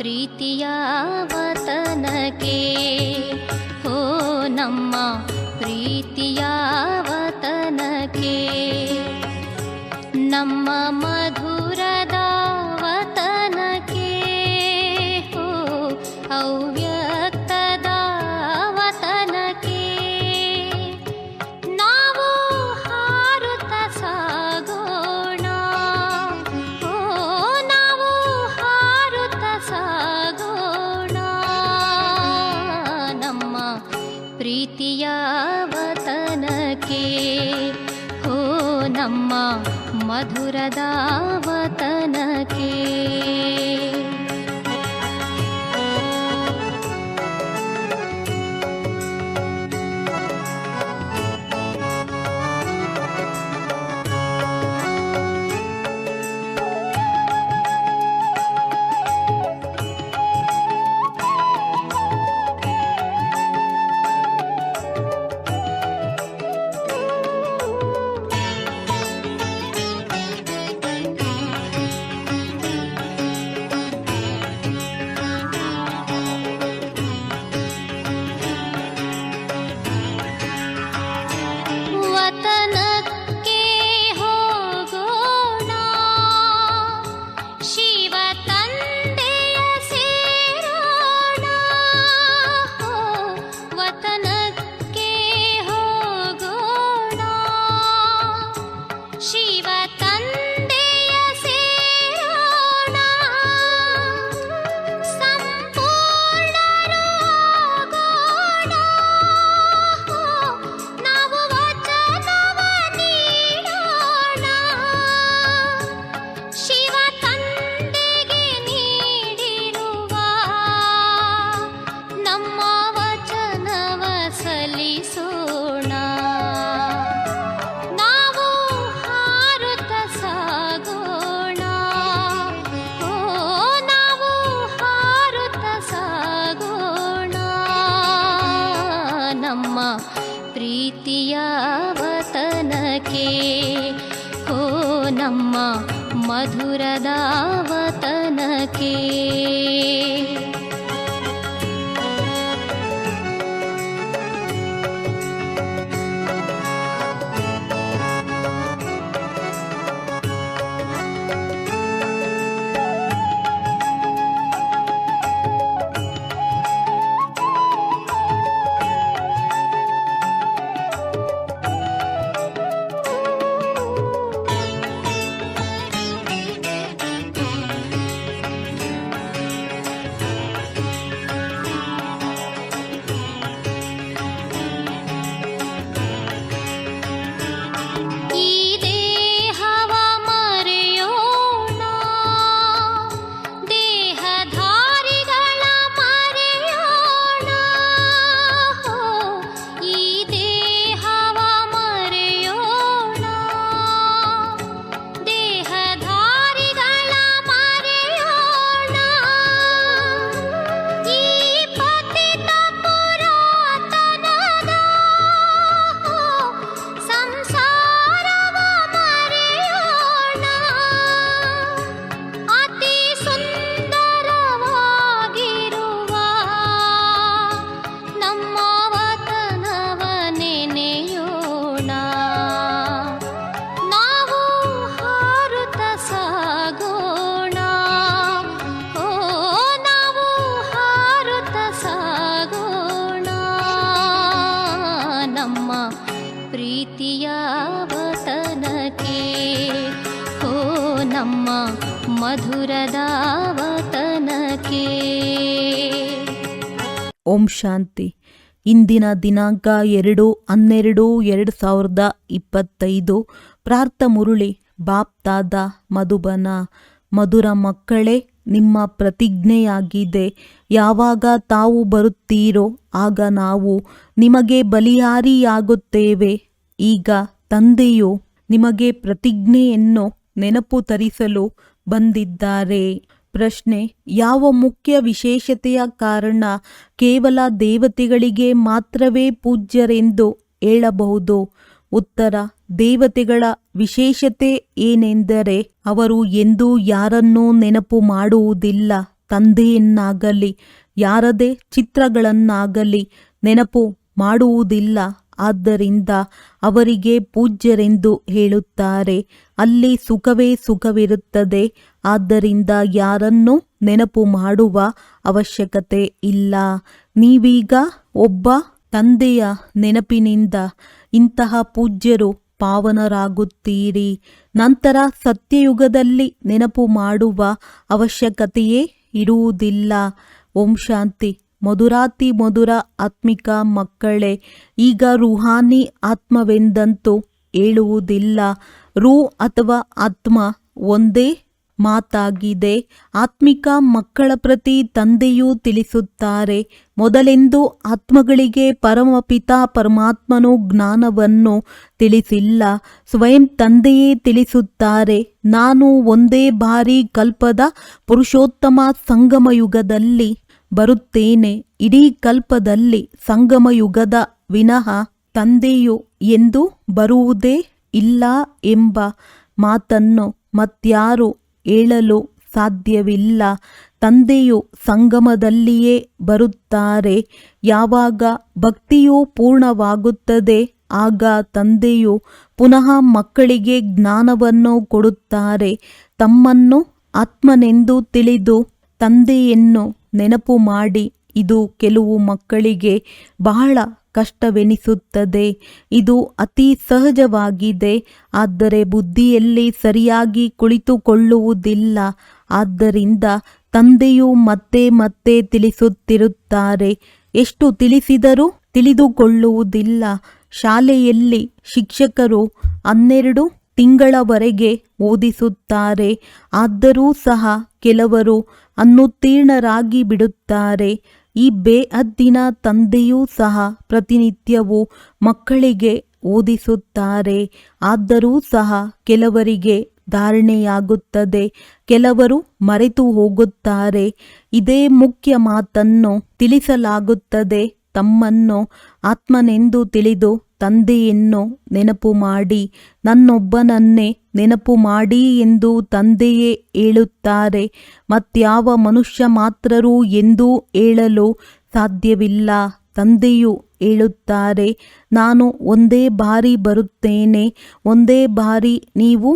ಪ್ರೀತಿಯ ವತನಕ್ಕೆ, ಹೋ ನಮ್ಮ ಪ್ರೀತಿಯ ವತನಕ್ಕೆ, ನಮ್ಮ ಮಧುರದ ವತನಕ್ಕೆ, ಹೋ ಅವ್ಯಕ್ತದ ವತನಕ್ಕೆ ನಾವು ಹಾರುತ್ತ ಸಾಗೋಣ, ಹೋ ನಾವು ಹಾರುತ್ತ ಸಾಗೋಣ, ನಮ್ಮ ಪ್ರೀತಿಯ ವತನಕ್ಕೆ, ಹೋ ನಮ್ಮ ಮಧುರದ ವತನಕ್ಕೆ. ವತನಕ್ಕೆ ಹೋಗೋಣ, ಶಿವ ತಂದೆಯ ಸೇರೋಣ, ಹೋ ವತನಕ್ಕೆ ಹೋಗೋಣ, ಶಿವ ತಂದೆಯ ಸೇರೋಣ, ಸಂಪೂರ್ಣರು ಆಗೋಣ, ಹೋ ನಾವು ವಚನವ ನೀಡೋಣ, ಶಿವ ತಂದೆಗೆ ನೀಡಿರುವ ನಮ್ಮ ವಚನವ ಸಲ್ಲಿಸೋಣ, ನಾವು ಹಾರುತ್ತ ಸಾಗೋಣ, ಹೋ ನಾವು ಹಾರುತ್ತ ಸಾಗೋಣ, ನಮ್ಮ ಪ್ರೀತಿಯ ವತನಕ್ಕೆ, ಹೋ ನಮ್ಮ ಮಧುರದ ವತನಕ್ಕೆ. ಈ ದೇಹವ ಮರೆಯೋಣ, ದೇಹಧಾರಿಗಳ ಮರೆಯೋಣ, ಹೋ ಈ ದೇಹವ ಮರೆಯೋಣ, ದೇಹಧಾರಿಗಳ ಮರೆಯೋಣ, ಈ ಪತಿತ ಪುರಾತನದ, ಹೋ ಸಂಸಾರವ ಮರೆಯೋಣ, ಅತಿ ಸುಂದರವಾಗಿರುವ ನಮ್ಮ ವತನವ ನೆನೆಯೋಣ, ನಾವು ಹಾರುತ್ತ ಸಾಗೋಣ, ಹೋ ನಾವು ಹಾರುತ್ತ ಸಾಗೋಣ, ನಮ್ಮ ಪ್ರೀತಿಯ ವತನಕ್ಕೆ, ಹೋ ನಮ್ಮ ಮಧುರದ ವತನಕ್ಕೆ. ಓಂ ಶಾಂತಿ. ಇಂದಿನ ದಿನಾಂಕ 2/12/2025. ಪ್ರಾರ್ಥ ಮುರುಳಿ ಬಾಪ್ ದಾದ ಮಧುಬನ. ಮಧುರ ಮಕ್ಕಳೇ, ನಿಮ್ಮ ಪ್ರತಿಜ್ಞೆಯಾಗಿದೆ, ಯಾವಾಗ ತಾವು ಬರುತ್ತೀರೋ ಆಗ ನಾವು ನಿಮಗೆ ಬಲಿಹಾರಿಯಾಗುತ್ತೇವೆ. ಈಗ ತಂದೆಯು ನಿಮಗೆ ಪ್ರತಿಜ್ಞೆಯನ್ನು ನೆನಪು ತರಿಸಲು ಬಂದಿದ್ದಾರೆ. ಪ್ರಶ್ನೆ: ಯಾವ ಮುಖ್ಯ ವಿಶೇಷತೆಯ ಕಾರಣ ಕೇವಲ ದೇವತೆಗಳಿಗೆ ಮಾತ್ರವೇ ಪೂಜ್ಯರೆಂದು ಹೇಳಬಹುದು? ಉತ್ತರ: ದೇವತೆಗಳ ವಿಶೇಷತೆ ಏನೆಂದರೆ ಅವರು ಎಂದೂ ಯಾರನ್ನೂ ನೆನಪು ಮಾಡುವುದಿಲ್ಲ, ತಂದೆಯನ್ನಾಗಲಿ ಯಾರದೇ ಚಿತ್ರಗಳನ್ನಾಗಲಿ ನೆನಪು ಮಾಡುವುದಿಲ್ಲ. ಆದ್ದರಿಂದ ಅವರಿಗೆ ಪೂಜ್ಯರೆಂದು ಹೇಳುತ್ತಾರೆ. ಅಲ್ಲಿ ಸುಖವೇ ಸುಖವಿರುತ್ತದೆ. ಆದ್ದರಿಂದ ಯಾರನ್ನೂ ನೆನಪು ಮಾಡುವ ಅವಶ್ಯಕತೆ ಇಲ್ಲ. ನೀವೀಗ ಒಬ್ಬ ತಂದೆಯ ನೆನಪಿನಿಂದ ಇಂತಹ ಪೂಜ್ಯರು ಪಾವನರಾಗುತ್ತೀರಿ. ನಂತರ ಸತ್ಯಯುಗದಲ್ಲಿ ನೆನಪು ಮಾಡುವ ಅವಶ್ಯಕತೆಯೇ ಇರುವುದಿಲ್ಲ. ಓಂ ಶಾಂತಿ. ಮಧುರಾತಿ ಮಧುರ ಆತ್ಮಿಕ ಮಕ್ಕಳೇ, ಈಗ ರುಹಾನಿ ಆತ್ಮವೆಂದಂತೂ ಹೇಳುವುದಿಲ್ಲ. ರೂ ಅಥವಾ ಆತ್ಮ ಒಂದೇ ಮಾತಾಗಿದೆ. ಆತ್ಮಿಕ ಮಕ್ಕಳ ಪ್ರತಿ ತಂದೆಯೂ ತಿಳಿಸುತ್ತಾರೆ. ಮೊದಲೆಂದು ಆತ್ಮಗಳಿಗೆ ಪರಮಪಿತ ಪರಮಾತ್ಮನು ಜ್ಞಾನವನ್ನು ತಿಳಿಸಿಲ್ಲ. ಸ್ವಯಂ ತಂದೆಯೇ ತಿಳಿಸುತ್ತಾರೆ, ನಾನು ಒಂದೇ ಬಾರಿ ಕಲ್ಪದ ಪುರುಷೋತ್ತಮ ಸಂಗಮಯುಗದಲ್ಲಿ ಬರುತ್ತೇನೆ. ಇಡೀ ಕಲ್ಪದಲ್ಲಿ ಸಂಗಮಯುಗದ ವಿನಃ ತಂದೆಯು ಎಂದು ಬರುವುದೇ ಇಲ್ಲ ಎಂಬ ಮಾತನ್ನು ಮತ್ಯಾರು ಹೇಳಲು ಸಾಧ್ಯವಿಲ್ಲ. ತಂದೆಯು ಸಂಗಮದಲ್ಲಿಯೇ ಬರುತ್ತಾರೆ. ಯಾವಾಗ ಭಕ್ತಿಯು ಪೂರ್ಣವಾಗುತ್ತದೆ ಆಗ ತಂದೆಯು ಪುನಃ ಮಕ್ಕಳಿಗೆ ಜ್ಞಾನವನ್ನು ಕೊಡುತ್ತಾರೆ. ತಮ್ಮನ್ನು ಆತ್ಮನೆಂದು ತಿಳಿದು ತಂದೆಯನ್ನು ನೆನಪು ಮಾಡಿ. ಇದು ಕೆಲವು ಮಕ್ಕಳಿಗೆ ಬಹಳ ಕಷ್ಟವೆನಿಸುತ್ತದೆ. ಇದು ಅತಿ ಸಹಜವಾಗಿದೆ. ಆದರೆ ಬುದ್ಧಿಯಲ್ಲಿ ಸರಿಯಾಗಿ ಕುಳಿತುಕೊಳ್ಳುವುದಿಲ್ಲ. ಆದ್ದರಿಂದ ತಂದೆಯು ಮತ್ತೆ ಮತ್ತೆ ತಿಳಿಸುತ್ತಿರುತ್ತಾರೆ. ಎಷ್ಟು ತಿಳಿಸಿದರೂ ತಿಳಿದುಕೊಳ್ಳುವುದಿಲ್ಲ. ಶಾಲೆಯಲ್ಲಿ ಶಿಕ್ಷಕರು 12 ತಿಂಗಳವರೆಗೆ ಓದಿಸುತ್ತಾರೆ. ಆದರೂ ಸಹ ಕೆಲವರು ಅನುತ್ತೀರ್ಣರಾಗಿ ಬಿಡುತ್ತಾರೆ. ಈ ಬೇಹದ್ದಿನ ತಂದೆಯೂ ಸಹ ಪ್ರತಿನಿತ್ಯವೂ ಮಕ್ಕಳಿಗೆ ಓದಿಸುತ್ತಾರೆ. ಆದರೂ ಸಹ ಕೆಲವರಿಗೆ ಧಾರಣೆಯಾಗುತ್ತದೆ, ಕೆಲವರು ಮರೆತು ಹೋಗುತ್ತಾರೆ. ಇದೇ ಮುಖ್ಯ ಮಾತನ್ನು ತಿಳಿಸಲಾಗುತ್ತದೆ. ತಮ್ಮನ್ನು ಆತ್ಮನೆಂದು ತಿಳಿದು ತಂದೆಯನ್ನು ನೆನಪು ಮಾಡಿ. ನನ್ನೊಬ್ಬನನ್ನೇ ನೆನಪು ಮಾಡಿ ಎಂದು ತಂದೆಯೇ ಹೇಳುತ್ತಾರೆ. ಮತ್ಯಾವ ಮನುಷ್ಯ ಮಾತ್ರರೂ ಎಂದೂ ಹೇಳಲು ಸಾಧ್ಯವಿಲ್ಲ. ತಂದೆಯು ಹೇಳುತ್ತಾರೆ, ನಾನು ಒಂದೇ ಬಾರಿ ಬರುತ್ತೇನೆ, ಒಂದೇ ಬಾರಿ ನೀವು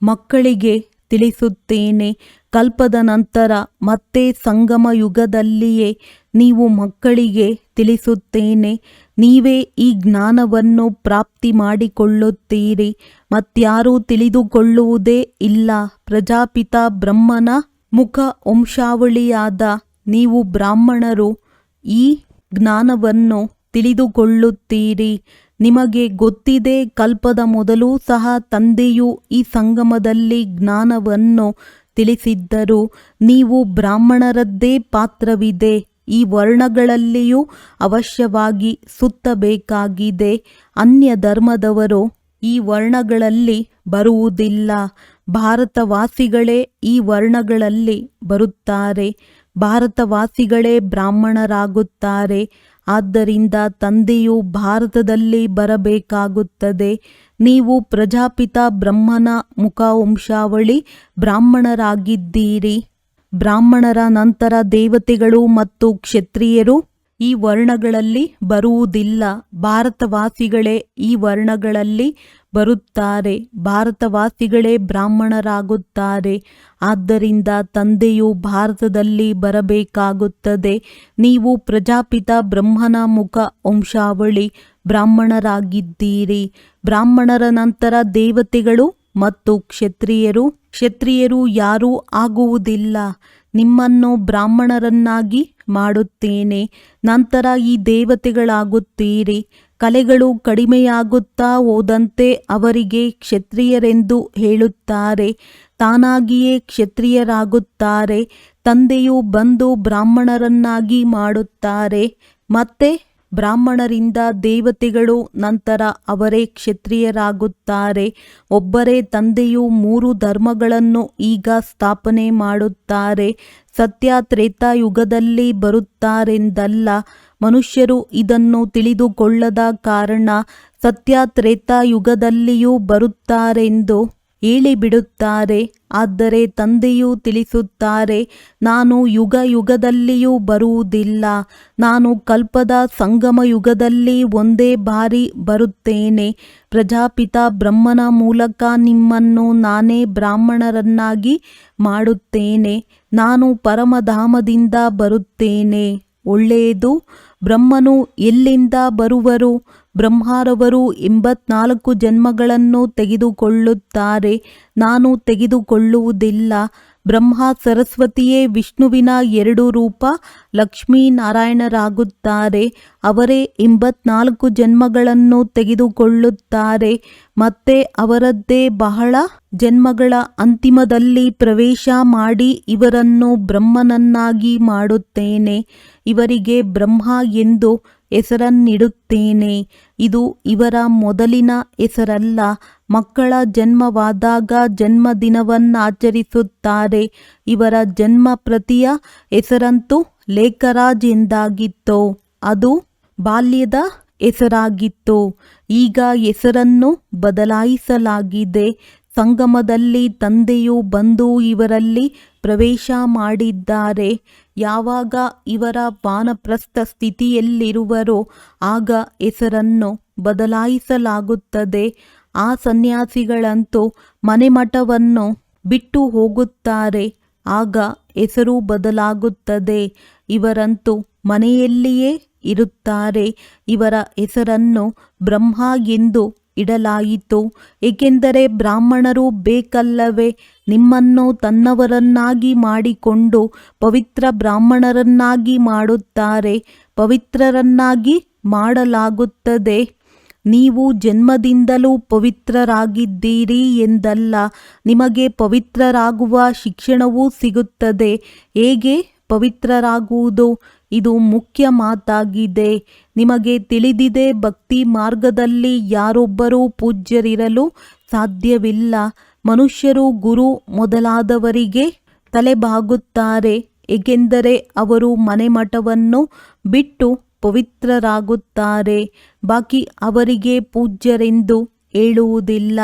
ಮಕ್ಕಳಿಗೆ ತಿಳಿಸುತ್ತೇನೆ. ಕಲ್ಪದ ನಂತರ ಮತ್ತೆ ಸಂಗಮ ಯುಗದಲ್ಲಿಯೇ ನೀವು ಮಕ್ಕಳಿಗೆ ತಿಳಿಸುತ್ತೇನೆ. ನೀವೇ ಈ ಜ್ಞಾನವನ್ನು ಪ್ರಾಪ್ತಿ ಮಾಡಿಕೊಳ್ಳುತ್ತೀರಿ. ಮತ್ಯಾರೂ ತಿಳಿದುಕೊಳ್ಳುವುದೇ ಇಲ್ಲ. ಪ್ರಜಾಪಿತ ಬ್ರಹ್ಮನ ಮುಖ ವಂಶಾವಳಿಯಾದ ನೀವು ಬ್ರಾಹ್ಮಣರು ಈ ಜ್ಞಾನವನ್ನು ತಿಳಿದುಕೊಳ್ಳುತ್ತೀರಿ. ನಿಮಗೆ ಗೊತ್ತಿದೆ, ಕಲ್ಪದ ಮೊದಲು ಸಹ ತಂದೆಯು ಈ ಸಂಗಮದಲ್ಲಿ ಜ್ಞಾನವನ್ನು ತಿಳಿಸಿದ್ದರು. ನೀವು ಬ್ರಾಹ್ಮಣರದ್ದೇ ಪಾತ್ರವಿದೆ. ಈ ವರ್ಣಗಳಲ್ಲಿಯೂ ಅವಶ್ಯವಾಗಿ ಸುತ್ತಬೇಕಾಗಿದೆ. ಅನ್ಯ ಧರ್ಮದವರು ಈ ವರ್ಣಗಳಲ್ಲಿ ಬರುವುದಿಲ್ಲ. ಭಾರತವಾಸಿಗಳೇ ಈ ವರ್ಣಗಳಲ್ಲಿ ಬರುತ್ತಾರೆ. ಭಾರತವಾಸಿಗಳೇ ಬ್ರಾಹ್ಮಣರಾಗುತ್ತಾರೆ. ಆದ್ದರಿಂದ ತಂದೆಯು ಭಾರತದಲ್ಲಿ ಬರಬೇಕಾಗುತ್ತದೆ. ನೀವು ಪ್ರಜಾಪಿತ ಬ್ರಹ್ಮನ ಮುಖವಂಶಾವಳಿ ಬ್ರಾಹ್ಮಣರಾಗಿದ್ದೀರಿ. ಬ್ರಾಹ್ಮಣರ ನಂತರ ದೇವತೆಗಳು ಮತ್ತು ಕ್ಷತ್ರಿಯರು ಈ ವರ್ಣಗಳಲ್ಲಿ ಬರುವುದಿಲ್ಲ. ಭಾರತವಾಸಿಗಳೇ ಈ ವರ್ಣಗಳಲ್ಲಿ ಬರುತ್ತಾರೆ. ಭಾರತವಾಸಿಗಳೇ ಬ್ರಾಹ್ಮಣರಾಗುತ್ತಾರೆ. ಆದ್ದರಿಂದ ತಂದೆಯು ಭಾರತದಲ್ಲಿ ಬರಬೇಕಾಗುತ್ತದೆ. ನೀವು ಪ್ರಜಾಪಿತ ಬ್ರಹ್ಮನ ಮುಖ ವಂಶಾವಳಿ ಬ್ರಾಹ್ಮಣರಾಗಿದ್ದೀರಿ. ಬ್ರಾಹ್ಮಣರ ನಂತರ ದೇವತೆಗಳು ಮತ್ತು ಕ್ಷತ್ರಿಯರು ಯಾರೂ ಆಗುವುದಿಲ್ಲ. ನಿಮ್ಮನ್ನು ಬ್ರಾಹ್ಮಣರನ್ನಾಗಿ ಮಾಡುತ್ತೇನೆ. ನಂತರ ಈ ದೇವತೆಗಳಾಗುತ್ತೀರಿ. ಕಲೆಗಳು ಕಡಿಮೆಯಾಗುತ್ತಾ ಹೋದಂತೆ ಅವರಿಗೆ ಕ್ಷತ್ರಿಯರೆಂದು ಹೇಳುತ್ತಾರೆ. ತಾನಾಗಿಯೇ ಕ್ಷತ್ರಿಯರಾಗುತ್ತಾರೆ. ತಂದೆಯು ಬಂದು ಬ್ರಾಹ್ಮಣರನ್ನಾಗಿ ಮಾಡುತ್ತಾರೆ. ಮತ್ತೆ ಬ್ರಾಹ್ಮಣರಿಂದ ದೇವತೆಗಳು, ನಂತರ ಅವರೇ ಕ್ಷತ್ರಿಯರಾಗುತ್ತಾರೆ. ಒಬ್ಬರೇ ತಂದೆಯು 3 ಧರ್ಮಗಳನ್ನು ಈಗ ಸ್ಥಾಪನೆ ಮಾಡುತ್ತಾರೆ. ಸತ್ಯ ತ್ರೇತಾಯುಗದಲ್ಲಿ ಬರುತ್ತಾರೆಂದಲ್ಲ. ಮನುಷ್ಯರು ಇದನ್ನು ತಿಳಿದುಕೊಳ್ಳದ ಕಾರಣ ಸತ್ಯ ತ್ರೇತಾಯುಗದಲ್ಲಿಯೂ ಬರುತ್ತಾರೆಂದು ಹೇಳಿಬಿಡುತ್ತಾರೆ. ಆದರೆ ತಂದೆಯು ತಿಳಿಸುತ್ತಾರೆ, ನಾನು ಯುಗ ಯುಗದಲ್ಲಿಯೂ ಬರುವುದಿಲ್ಲ. ನಾನು ಕಲ್ಪದ ಸಂಗಮ ಯುಗದಲ್ಲಿ ಒಂದೇ ಬಾರಿ ಬರುತ್ತೇನೆ. ಪ್ರಜಾಪಿತ ಬ್ರಹ್ಮನ ಮೂಲಕ ನಿಮ್ಮನ್ನು ನಾನೇ ಬ್ರಾಹ್ಮಣರನ್ನಾಗಿ ಮಾಡುತ್ತೇನೆ. ನಾನು ಪರಮಧಾಮದಿಂದ ಬರುತ್ತೇನೆ. ಒಳ್ಳೆಯದು. ಬ್ರಹ್ಮನು ಎಲ್ಲಿಂದ ಬರುವರು? ಬ್ರಹ್ಮರವರು 84 ಜನ್ಮಗಳನ್ನು ತೆಗೆದುಕೊಳ್ಳುತ್ತಾರೆ. ನಾನು ತೆಗೆದುಕೊಳ್ಳುವುದಿಲ್ಲ. ಬ್ರಹ್ಮ ಸರಸ್ವತಿಯೇ ವಿಷ್ಣುವಿನ 2 ರೂಪ ಲಕ್ಷ್ಮೀನಾರಾಯಣರಾಗುತ್ತಾರೆ. ಅವರೇ 84 ಜನ್ಮಗಳನ್ನು ತೆಗೆದುಕೊಳ್ಳುತ್ತಾರೆ. ಮತ್ತೆ ಅವರದ್ದೇ ಬಹಳ ಜನ್ಮಗಳ ಅಂತಿಮದಲ್ಲಿ ಪ್ರವೇಶ ಮಾಡಿ ಇವರನ್ನು ಬ್ರಹ್ಮನನ್ನಾಗಿ ಮಾಡುತ್ತೇನೆ. ಇವರಿಗೆ ಬ್ರಹ್ಮ ಎಂದು ಹೆಸರನ್ನಿಡುತ್ತೇನೆ. ಇದು ಇವರ ಮೊದಲಿನ ಹೆಸರಲ್ಲ. ಮಕ್ಕಳ ಜನ್ಮವಾದಾಗ ಜನ್ಮದಿನವನ್ನಾಚರಿಸುತ್ತಾರೆ. ಇವರ ಜನ್ಮ ಪ್ರತಿಯ ಹೆಸರಂತೂ ಲೇಖರಾಜ್ ಎಂದಾಗಿತ್ತು. ಅದು ಬಾಲ್ಯದ ಹೆಸರಾಗಿತ್ತು. ಈಗ ಹೆಸರನ್ನು ಬದಲಾಯಿಸಲಾಗಿದೆ. ಸಂಗಮದಲ್ಲಿ ತಂದೆಯು ಬಂದು ಇವರಲ್ಲಿ ಪ್ರವೇಶ ಮಾಡಿದ್ದಾರೆ. ಯಾವಾಗ ಇವರ ವಾನಪ್ರಸ್ಥ ಸ್ಥಿತಿಯಲ್ಲಿರುವರೋ ಆಗ ಹೆಸರನ್ನು ಬದಲಾಯಿಸಲಾಗುತ್ತದೆ. ಆ ಸನ್ಯಾಸಿಗಳಂತೂ ಮನೆಮಠವನ್ನು ಬಿಟ್ಟು ಹೋಗುತ್ತಾರೆ. ಆಗ ಹೆಸರು ಬದಲಾಗುತ್ತದೆ. ಇವರಂತೂ ಮನೆಯಲ್ಲಿಯೇ ಇರುತ್ತಾರೆ. ಇವರ ಹೆಸರನ್ನು ಬ್ರಹ್ಮ ಎಂದು ಇಡಲಾಯಿತು. ಏಕೆಂದರೆ ಬ್ರಾಹ್ಮಣರು ಬೇಕಲ್ಲವೇ? ನಿಮ್ಮನ್ನು ತನ್ನವರನ್ನಾಗಿ ಮಾಡಿಕೊಂಡು ಪವಿತ್ರ ಬ್ರಾಹ್ಮಣರನ್ನಾಗಿ ಮಾಡುತ್ತಾರೆ. ಪವಿತ್ರರನ್ನಾಗಿ ಮಾಡಲಾಗುತ್ತದೆ. ನೀವು ಜನ್ಮದಿಂದಲೂ ಪವಿತ್ರರಾಗಿದ್ದೀರಿ ಎಂದಲ್ಲ. ನಿಮಗೆ ಪವಿತ್ರರಾಗುವ ಶಿಕ್ಷಣವೂ ಸಿಗುತ್ತದೆ. ಹೇಗೆ ಪವಿತ್ರರಾಗುವುದು? ಇದು ಮುಖ್ಯ ಮಾತಾಗಿದೆ. ನಿಮಗೆ ತಿಳಿದಿದೆ, ಭಕ್ತಿ ಮಾರ್ಗದಲ್ಲಿ ಯಾರೊಬ್ಬರೂ ಪೂಜ್ಯರಿರಲು ಸಾಧ್ಯವಿಲ್ಲ. ಮನುಷ್ಯರು ಗುರು ಮೊದಲಾದವರಿಗೆ ತಲೆಬಾಗುತ್ತಾರೆ. ಏಕೆಂದರೆ ಅವರು ಮನೆಮಠವನ್ನು ಬಿಟ್ಟು ಪವಿತ್ರರಾಗುತ್ತಾರೆ. ಬಾಕಿ ಅವರಿಗೆ ಪೂಜ್ಯರೆಂದು ಹೇಳುವುದಿಲ್ಲ.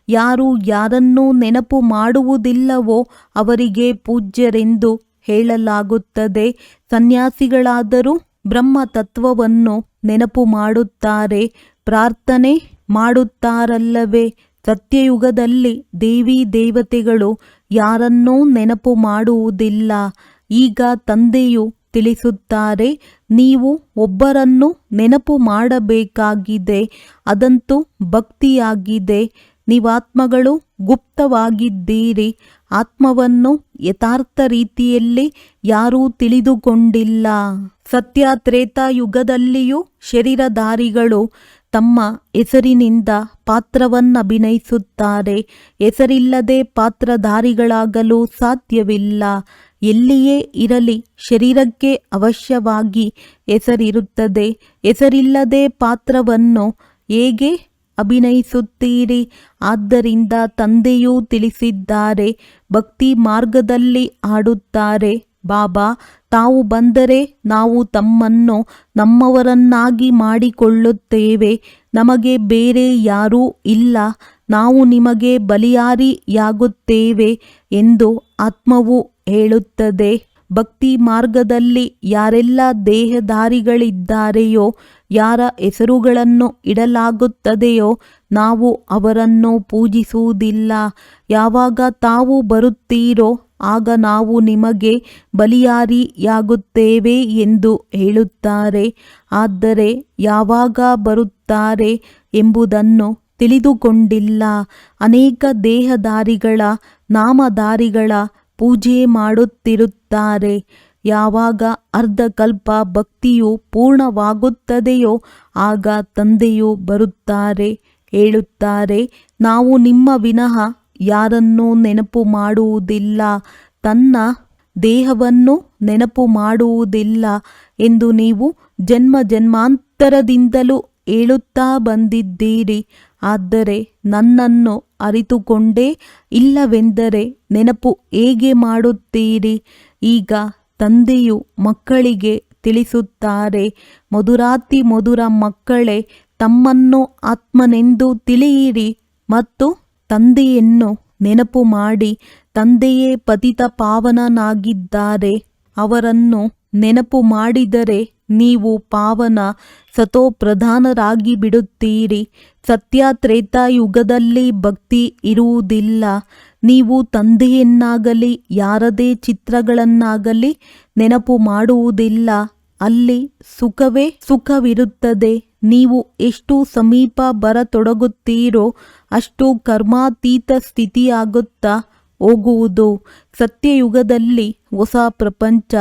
ಯಾರು ಯಾರನ್ನೂ ನೆನಪು ಮಾಡುವುದಿಲ್ಲವೋ ಅವರಿಗೆ ಪೂಜ್ಯರೆಂದು ಹೇಳಲಾಗುತ್ತದೆ. ಸನ್ಯಾಸಿಗಳಾದರೂ ಬ್ರಹ್ಮ ತತ್ವವನ್ನು ನೆನಪು ಮಾಡುತ್ತಾರೆ, ಪ್ರಾರ್ಥನೆ ಮಾಡುತ್ತಾರಲ್ಲವೇ? ಸತ್ಯಯುಗದಲ್ಲಿ ದೇವಿ ದೇವತೆಗಳು ಯಾರನ್ನೂ ನೆನಪು ಮಾಡುವುದಿಲ್ಲ. ಈಗ ತಂದೆಯು ತಿಳಿಸುತ್ತಾರೆ, ನೀವು ಒಬ್ಬರನ್ನು ನೆನಪು ಮಾಡಬೇಕಾಗಿದೆ. ಅದಂತೂ ಭಕ್ತಿಯಾಗಿದೆ. ನೀವಾತ್ಮಗಳು ಗುಪ್ತವಾಗಿದ್ದೀರಿ. ಆತ್ಮವನ್ನು ಯಥಾರ್ಥ ರೀತಿಯಲ್ಲಿ ಯಾರೂ ತಿಳಿದುಕೊಂಡಿಲ್ಲ. ಸತ್ಯ ತ್ರೇತಾಯುಗದಲ್ಲಿಯೂ ಶರೀರಧಾರಿಗಳು ತಮ್ಮ ಹೆಸರಿನಿಂದ ಪಾತ್ರವನ್ನಭಿನಯಿಸುತ್ತಾರೆ. ಹೆಸರಿಲ್ಲದೆ ಪಾತ್ರಧಾರಿಗಳಾಗಲು ಸಾಧ್ಯವಿಲ್ಲ. ಎಲ್ಲಿಯೇ ಇರಲಿ ಶರೀರಕ್ಕೆ ಅವಶ್ಯವಾಗಿ ಹೆಸರಿರುತ್ತದೆ. ಹೆಸರಿಲ್ಲದೆ ಪಾತ್ರವನ್ನು ಹೇಗೆ ಅಭಿನಯಿಸುತ್ತೀರಿ? ಆದ್ದರಿಂದ ತಂದೆಯೂ ತಿಳಿಸಿದ್ದಾರೆ, ಭಕ್ತಿ ಮಾರ್ಗದಲ್ಲಿ ಆಡುತ್ತಾರೆ. ಬಾಬಾ ತಾವು ಬಂದರೆ ನಾವು ತಮ್ಮನ್ನು ನಮ್ಮವರನ್ನಾಗಿ ಮಾಡಿಕೊಳ್ಳುತ್ತೇವೆ. ನಮಗೆ ಬೇರೆ ಯಾರೂ ಇಲ್ಲ. ನಾವು ನಿಮಗೆ ಬಲಿಯಾರಿಯಾಗುತ್ತೇವೆ ಎಂದು ಆತ್ಮವು ಹೇಳುತ್ತದೆ. ಭಕ್ತಿ ಮಾರ್ಗದಲ್ಲಿ ಯಾರೆಲ್ಲ ದೇಹಧಾರಿಗಳಿದ್ದಾರೆಯೋ, ಯಾರ ಹೆಸರುಗಳನ್ನು ಇಡಲಾಗುತ್ತದೆಯೋ ನಾವು ಅವರನ್ನು ಪೂಜಿಸುವುದಿಲ್ಲ. ಯಾವಾಗ ತಾವು ಬರುತ್ತೀರೋ ಆಗ ನಾವು ನಿಮಗೆ ಬಲಿಯಾರಿಯಾಗುತ್ತೇವೆ ಎಂದು ಹೇಳುತ್ತಾರೆ. ಆದರೆ ಯಾವಾಗ ಬರುತ್ತಾರೆ ಎಂಬುದನ್ನು ತಿಳಿದುಕೊಂಡಿಲ್ಲ. ಅನೇಕ ದೇಹಧಾರಿಗಳ ನಾಮಧಾರಿಗಳ ಪೂಜೆ ಮಾಡುತ್ತಿರುತ್ತಾರೆ. ಯಾವಾಗ ಅರ್ಧಕಲ್ಪ ಭಕ್ತಿಯು ಪೂರ್ಣವಾಗುತ್ತದೆಯೋ ಆಗ ತಂದೆಯು ಬರುತ್ತಾರೆ. ಹೇಳುತ್ತಾರೆ, ನಾವು ನಿಮ್ಮ ವಿನಃ ಯಾರನ್ನೂ ನೆನಪು ಮಾಡುವುದಿಲ್ಲ. ತನ್ನ ದೇಹವನ್ನು ನೆನಪು ಮಾಡುವುದಿಲ್ಲ ಎಂದು ನೀವು ಜನ್ಮ ಜನ್ಮಾಂತರದಿಂದಲೂ ಹೇಳುತ್ತಾ ಬಂದಿದ್ದೀರಿ. ಆದರೆ ನನ್ನನ್ನು ಅರಿತುಕೊಂಡೇ ಇಲ್ಲವೆಂದರೆ ನೆನಪು ಹೇಗೆ ಮಾಡುತ್ತೀರಿ? ಈಗ ತಂದೆಯು ಮಕ್ಕಳಿಗೆ ತಿಳಿಸುತ್ತಾರೆ, ಮಧುರಾತಿ ಮಧುರ ಮಕ್ಕಳೇ, ತಮ್ಮನ್ನು ಆತ್ಮನೆಂದು ತಿಳಿಯಿರಿ ಮತ್ತು ತಂದೆಯನ್ನು ನೆನಪು ಮಾಡಿ, ತಂದೆಯೇ ಪತಿತ ಪಾವನನಾಗಿದ್ದಾರೆ, ಅವರನ್ನು ನೆನಪು ಮಾಡಿದರೆ ನೀವು ಪಾವನ ಸತೋಪ್ರಧಾನರಾಗಿ ಬಿಡುತ್ತೀರಿ. ಸತ್ಯ ತ್ರೇತಾಯುಗದಲ್ಲಿ ಭಕ್ತಿ ಇರುವುದಿಲ್ಲ. ನೀವು ತಂದೆಯನ್ನಾಗಲಿ ಯಾರದೇ ಚಿತ್ರಗಳನ್ನಾಗಲಿ ನೆನಪು ಮಾಡುವುದಿಲ್ಲ. ಅಲ್ಲಿ ಸುಖವೇ ಸುಖವಿರುತ್ತದೆ. ನೀವು ಎಷ್ಟು ಸಮೀಪ ಬರತೊಡಗುತ್ತೀರೋ ಅಷ್ಟು ಕರ್ಮಾತೀತ ಸ್ಥಿತಿಯಾಗುತ್ತಾ ಹೋಗುವುದು. ಸತ್ಯಯುಗದಲ್ಲಿ ಹೊಸ ಪ್ರಪಂಚ,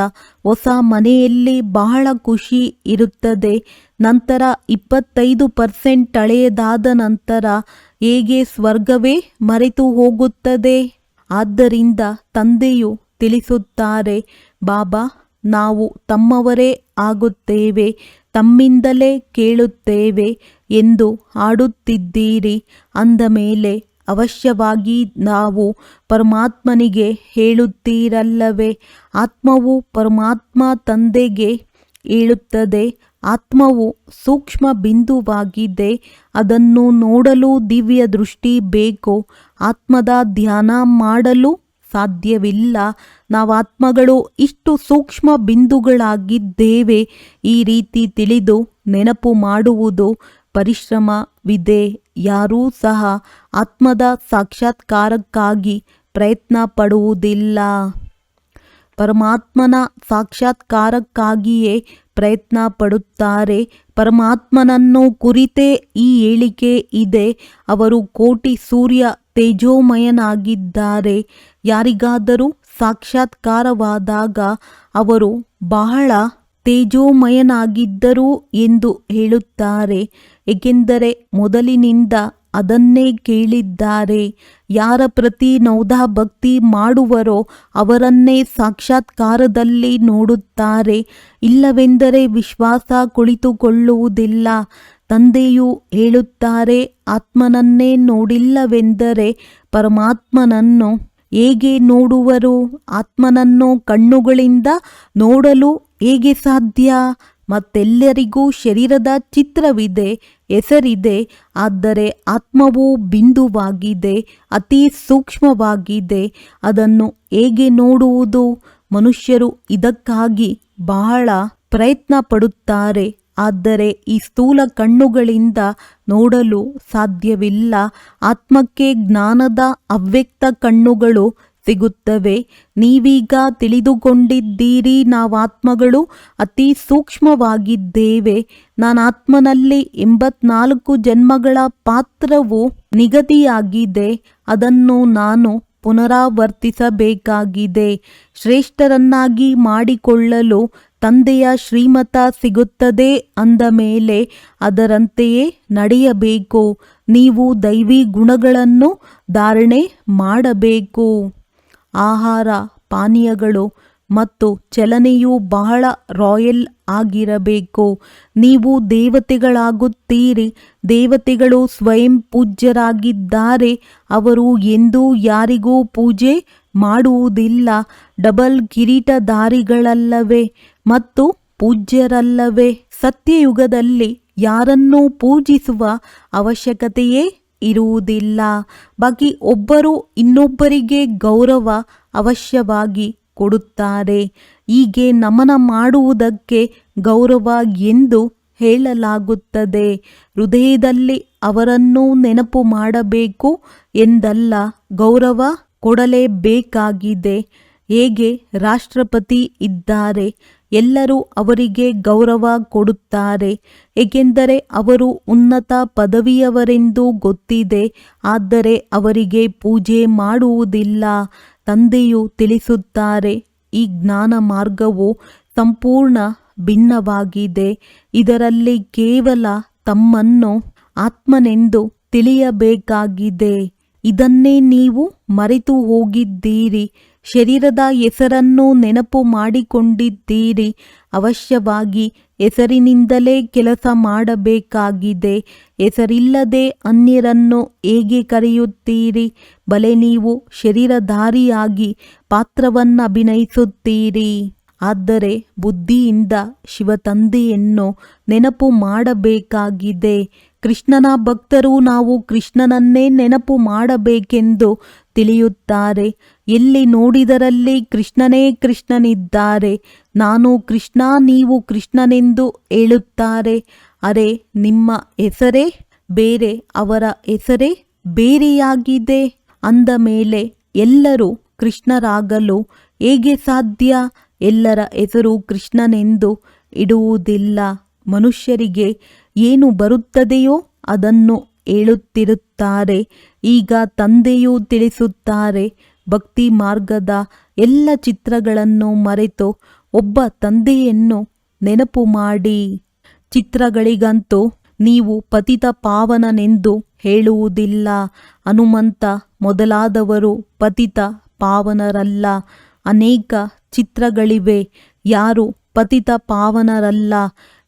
ಹೊಸ ಮನೆಯಲ್ಲಿ ಬಹಳ ಖುಷಿ ಇರುತ್ತದೆ. ನಂತರ 25% ಹಳೆಯದಾದ ನಂತರ ಹೇಗೆ ಸ್ವರ್ಗವೇ ಮರೆತು ಹೋಗುತ್ತದೆ. ಆದ್ದರಿಂದ ತಂದೆಯು ತಿಳಿಸುತ್ತಾರೆ, ಬಾಬಾ, ನಾವು ತಮ್ಮವರೇ ಆಗುತ್ತೇವೆ, ತಮ್ಮಿಂದಲೇ ಕೇಳುತ್ತೇವೆ ಎಂದು ಹಾಡುತ್ತಿದ್ದೀರಿ. ಅಂದ ಮೇಲೆ ಅವಶ್ಯವಾಗಿ ನಾವು ಪರಮಾತ್ಮನಿಗೆ ಹೇಳುತ್ತೀರಲ್ಲವೇ. ಆತ್ಮವು ಪರಮಾತ್ಮ ತಂದೆಗೆ ಹೇಳುತ್ತದೆ. ಆತ್ಮವು ಸೂಕ್ಷ್ಮ ಬಿಂದುವಾಗಿದೆ. ಅದನ್ನು ನೋಡಲು ದಿವ್ಯ ದೃಷ್ಟಿ ಬೇಕು. ಆತ್ಮದ ಧ್ಯಾನ ಮಾಡಲು ಸಾಧ್ಯವಿಲ್ಲ. ನಾವು ಆತ್ಮಗಳು ಇಷ್ಟು ಸೂಕ್ಷ್ಮ ಬಿಂದುಗಳಾಗಿದ್ದೇವೆ. ಈ ರೀತಿ ತಿಳಿದು ನೆನಪು ಮಾಡುವುದು ಪರಿಶ್ರಮವಿದೆ. ಯಾರೂ ಸಹ ಆತ್ಮದ ಸಾಕ್ಷಾತ್ಕಾರಕ್ಕಾಗಿ ಪ್ರಯತ್ನ ಪಡುವುದಿಲ್ಲ. ಪರಮಾತ್ಮನ ಸಾಕ್ಷಾತ್ಕಾರಕ್ಕಾಗಿಯೇ ಪ್ರಯತ್ನ ಪಡುತ್ತಾರೆ. ಪರಮಾತ್ಮನನ್ನು ಕುರಿತೇ ಈ ಹೇಳಿಕೆ ಇದೆ, ಅವರು ಕೋಟಿ ಸೂರ್ಯ ತೇಜೋಮಯನಾಗಿದ್ದಾರೆ. ಯಾರಿಗಾದರೂ ಸಾಕ್ಷಾತ್ಕಾರವಾದಾಗ ಅವರು ಬಹಳ ತೇಜೋಮಯನಾಗಿದ್ದರು ಎಂದು ಹೇಳುತ್ತಾರೆ, ಏಕೆಂದರೆ ಮೊದಲಿನಿಂದ ಅದನ್ನೇ ಕೇಳಿದ್ದಾರೆ. ಯಾರ ಪ್ರತಿ ನೌದಾ ಭಕ್ತಿ ಮಾಡುವರೋ ಅವರನ್ನೇ ಸಾಕ್ಷಾತ್ಕಾರದಲ್ಲಿ ನೋಡುತ್ತಾರೆ. ಇಲ್ಲವೆಂದರೆ ವಿಶ್ವಾಸ ಕುಳಿತುಕೊಳ್ಳುವುದಿಲ್ಲ. ತಂದೆಯು ಹೇಳುತ್ತಾರೆ, ಆತ್ಮನನ್ನೇ ನೋಡಿಲ್ಲವೆಂದರೆ ಪರಮಾತ್ಮನನ್ನು ಹೇಗೆ ನೋಡುವರು? ಆತ್ಮನನ್ನು ಕಣ್ಣುಗಳಿಂದ ನೋಡಲು ಹೇಗೆ ಸಾಧ್ಯ? ಮತ್ತೆಲ್ಲರಿಗೂ ಶರೀರದ ಚಿತ್ರವಿದೆ, ಹೆಸರಿದೆ. ಆದರೆ ಆತ್ಮವು ಬಿಂದುವಾಗಿದೆ, ಅತಿ ಸೂಕ್ಷ್ಮವಾಗಿದೆ. ಅದನ್ನು ಹೇಗೆ ನೋಡುವುದು? ಮನುಷ್ಯರು ಇದಕ್ಕಾಗಿ ಬಹಳ ಪ್ರಯತ್ನ ಪಡುತ್ತಾರೆ. ಆದರೆ ಈ ಸ್ಥೂಲ ಕಣ್ಣುಗಳಿಂದ ನೋಡಲು ಸಾಧ್ಯವಿಲ್ಲ. ಆತ್ಮಕ್ಕೆ ಜ್ಞಾನದ ಅವ್ಯಕ್ತ ಕಣ್ಣುಗಳು ಸಿಗುತ್ತವೆ. ನೀವೀಗ ತಿಳಿದುಕೊಂಡಿದ್ದೀರಿ, ನಾವಾತ್ಮಗಳು ಅತಿ ಸೂಕ್ಷ್ಮವಾಗಿದ್ದೇವೆ. ನಾನಾತ್ಮನಲ್ಲಿ 84 ಜನ್ಮಗಳ ಪಾತ್ರವು ನಿಗದಿಯಾಗಿದೆ. ಅದನ್ನು ನಾನು ಪುನರಾವರ್ತಿಸಬೇಕಾಗಿದೆ. ಶ್ರೇಷ್ಠರನ್ನಾಗಿ ಮಾಡಿಕೊಳ್ಳಲು ತಂದೆಯ ಶ್ರೀಮತ ಸಿಗುತ್ತದೆ ಅಂದ ಮೇಲೆ ಅದರಂತೆಯೇ ನಡೆಯಬೇಕು. ನೀವು ದೈವಿ ಗುಣಗಳನ್ನು ಧಾರಣೆ ಮಾಡಬೇಕು. ಆಹಾರ ಪಾನೀಯಗಳು ಮತ್ತು ಚಲನೆಯು ಬಹಳ ರಾಯಲ್ ಆಗಿರಬೇಕು. ನೀವು ದೇವತೆಗಳಾಗುತ್ತೀರಿ. ದೇವತೆಗಳು ಸ್ವಯಂ ಪೂಜ್ಯರಾಗಿದ್ದಾರೆ. ಅವರು ಎಂದೂ ಯಾರಿಗೂ ಪೂಜೆ ಮಾಡುವುದಿಲ್ಲ. ಡಬಲ್ ಕಿರೀಟಧಾರಿಗಳಲ್ಲವೇ ಮತ್ತು ಪೂಜ್ಯರಲ್ಲವೇ. ಸತ್ಯಯುಗದಲ್ಲಿ ಯಾರನ್ನೂ ಪೂಜಿಸುವ ಅವಶ್ಯಕತೆಯೇ ಇರುವುದಿಲ್ಲ. ಬಾಕಿ ಒಬ್ಬರು ಇನ್ನೊಬ್ಬರಿಗೆ ಗೌರವ ಅವಶ್ಯವಾಗಿ ಕೊಡುತ್ತಾರೆ. ಹೀಗೆ ನಮನ ಮಾಡುವುದಕ್ಕೆ ಗೌರವ ಎಂದು ಹೇಳಲಾಗುತ್ತದೆ. ಹೃದಯದಲ್ಲಿ ಅವರನ್ನು ನೆನಪು ಮಾಡಬೇಕು ಎಂದಲ್ಲ, ಗೌರವ ಕೊಡಲೇಬೇಕಾಗಿದೆ. ಹೇಗೆ ರಾಷ್ಟ್ರಪತಿ ಇದ್ದಾರೆ, ಎಲ್ಲರೂ ಅವರಿಗೆ ಗೌರವ ಕೊಡುತ್ತಾರೆ, ಏಕೆಂದರೆ ಅವರು ಉನ್ನತ ಪದವಿಯವರೆಂದು ಗೊತ್ತಿದೆ. ಆದರೆ ಅವರಿಗೆ ಪೂಜೆ ಮಾಡುವುದಿಲ್ಲ. ತಂದೆಯು ತಿಳಿಸುತ್ತಾರೆ, ಈ ಜ್ಞಾನ ಮಾರ್ಗವು ಸಂಪೂರ್ಣ ಭಿನ್ನವಾಗಿದೆ. ಇದರಲ್ಲಿ ಕೇವಲ ತಮ್ಮನ್ನು ಆತ್ಮನೆಂದು ತಿಳಿಯಬೇಕಾಗಿದೆ. ಇದನ್ನೇ ನೀವು ಮರೆತು ಹೋಗಿದ್ದೀರಿ. ಶರೀರದ ಹೆಸರನ್ನು ನೆನಪು ಮಾಡಿಕೊಂಡಿದ್ದೀರಿ. ಅವಶ್ಯವಾಗಿ ಹೆಸರಿನಿಂದಲೇ ಕೆಲಸ ಮಾಡಬೇಕಾಗಿದೆ. ಹೆಸರಿಲ್ಲದೆ ಅನ್ಯರನ್ನು ಹೇಗೆ ಕರೆಯುತ್ತೀರಿ? ಬಲೆ ನೀವು ಶರೀರಧಾರಿಯಾಗಿ ಪಾತ್ರವನ್ನಭಿನಯಿಸುತ್ತೀರಿ. ಆದರೆ ಬುದ್ಧಿಯಿಂದ ಶಿವತಂದೆಯನ್ನು ನೆನಪು ಮಾಡಬೇಕಾಗಿದೆ. ಕೃಷ್ಣನ ಭಕ್ತರು ನಾವು ಕೃಷ್ಣನನ್ನೇ ನೆನಪು ಮಾಡಬೇಕೆಂದು ತಿಳಿಯುತ್ತಾರೆ. ಎಲ್ಲಿ ನೋಡಿದರಲ್ಲಿ ಕೃಷ್ಣನೇ ಕೃಷ್ಣನಿದ್ದಾರೆ. ನಾನು ಕೃಷ್ಣ, ನೀವು ಕೃಷ್ಣನೆಂದು ಹೇಳುತ್ತಾರೆ. ಅರೆ, ನಿಮ್ಮ ಹೆಸರೇ ಬೇರೆ, ಅವರ ಹೆಸರೇ ಬೇರೆಯಾಗಿದೆ ಅಂದ ಮೇಲೆ ಎಲ್ಲರೂ ಕೃಷ್ಣರಾಗಲು ಹೇಗೆ ಸಾಧ್ಯ? ಎಲ್ಲರ ಹೆಸರು ಕೃಷ್ಣನೆಂದು ಇಡುವುದಿಲ್ಲ. ಮನುಷ್ಯರಿಗೆ ಏನು ಬರುತ್ತದೆಯೋ ಅದನ್ನು ಹೇಳುತ್ತಿರುತ್ತಾರೆ. ಈಗ ತಂದೆಯೂ ತಿಳಿಸುತ್ತಾರೆ, ಭಕ್ತಿ ಮಾರ್ಗದ ಎಲ್ಲ ಚಿತ್ರಗಳನ್ನು ಮರೆತು ಒಬ್ಬ ತಂದೆಯನ್ನು ನೆನಪು ಮಾಡಿ. ಚಿತ್ರಗಳಿಗಂತೂ ನೀವು ಪತಿತ ಪಾವನನೆಂದು ಹೇಳುವುದಿಲ್ಲ. ಹನುಮಂತ ಮೊದಲಾದವರು ಪತಿತ ಪಾವನರಲ್ಲ. ಅನೇಕ ಚಿತ್ರಗಳಿವೆ, ಯಾರು ಪತಿತ ಪಾವನರಲ್ಲ.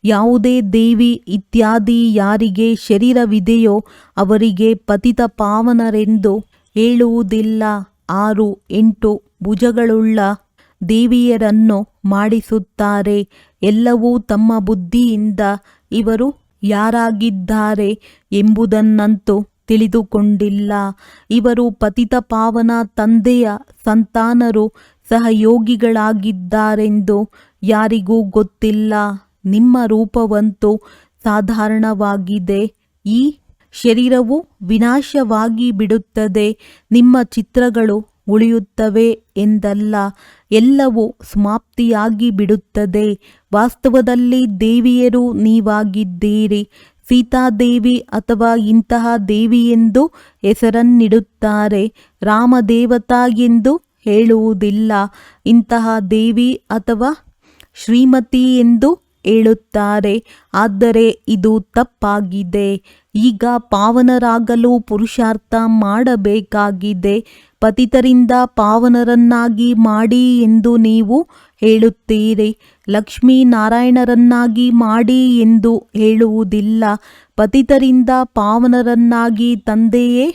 ಯಾವುದೇ ದೇವಿ ಇತ್ಯಾದಿ ಯಾರಿಗೆ ಶರೀರವಿದೆಯೋ ಅವರಿಗೆ ಪತಿತ ಪಾವನರೆಂದು ಹೇಳುವುದಿಲ್ಲ. 6, 8 ಭುಜಗಳುಳ್ಳ ದೇವಿಯರನ್ನು ಮಾಡಿಸುತ್ತಾರೆ. ಎಲ್ಲವೂ ತಮ್ಮ ಬುದ್ಧಿಯಿಂದ ಇವರು ಯಾರಾಗಿದ್ದಾರೆ ಎಂಬುದನ್ನಂತೂ ತಿಳಿದುಕೊಂಡಿಲ್ಲ. ಇವರು ಪತಿತ ಪಾವನ ತಂದೆಯ ಸಂತಾನರು, ಸಹಯೋಗಿಗಳಾಗಿದ್ದಾರೆಂದು ಯಾರಿಗೂ ಗೊತ್ತಿಲ್ಲ. ನಿಮ್ಮ ರೂಪವಂತೂ ಸಾಧಾರಣವಾಗಿದೆ. ಈ ಶರೀರವು ವಿನಾಶವಾಗಿ ಬಿಡುತ್ತದೆ. ನಿಮ್ಮ ಚಿತ್ರಗಳು ಉಳಿಯುತ್ತವೆ ಎಂದಲ್ಲ, ಎಲ್ಲವೂ ಸಮಾಪ್ತಿಯಾಗಿ ಬಿಡುತ್ತದೆ. ವಾಸ್ತವದಲ್ಲಿ ದೇವಿಯರು ನೀವಾಗಿದ್ದೀರಿ. ಸೀತಾದೇವಿ ಅಥವಾ ಇಂತಹ ದೇವಿಯೆಂದು ಹೆಸರನ್ನಿಡುತ್ತಾರೆ. ರಾಮದೇವತಾ ಎಂದು ಹೇಳುವುದಿಲ್ಲ. ಇಂತಹ ದೇವಿ ಅಥವಾ ಶ್ರೀಮತಿ ಎಂದು ಹೇಳುತ್ತಾರೆ. ಆದರೆ ಇದು ತಪ್ಪಾಗಿದೆ. ಈಗ ಪಾವನರಾಗಲು ಪುರುಷಾರ್ಥ ಮಾಡಬೇಕಾಗಿದೆ. ಪತಿತರಿಂದ ಪಾವನರನ್ನಾಗಿ ಮಾಡಿ ಎಂದು ನೀವು ಹೇಳುತ್ತೀರಿ. ಲಕ್ಷ್ಮೀನಾರಾಯಣರನ್ನಾಗಿ ಮಾಡಿ ಎಂದು ಹೇಳುವುದಿಲ್ಲ. ಪತಿತರಿಂದ ಪಾವನರನ್ನಾಗಿ ತಂದೆಯೇ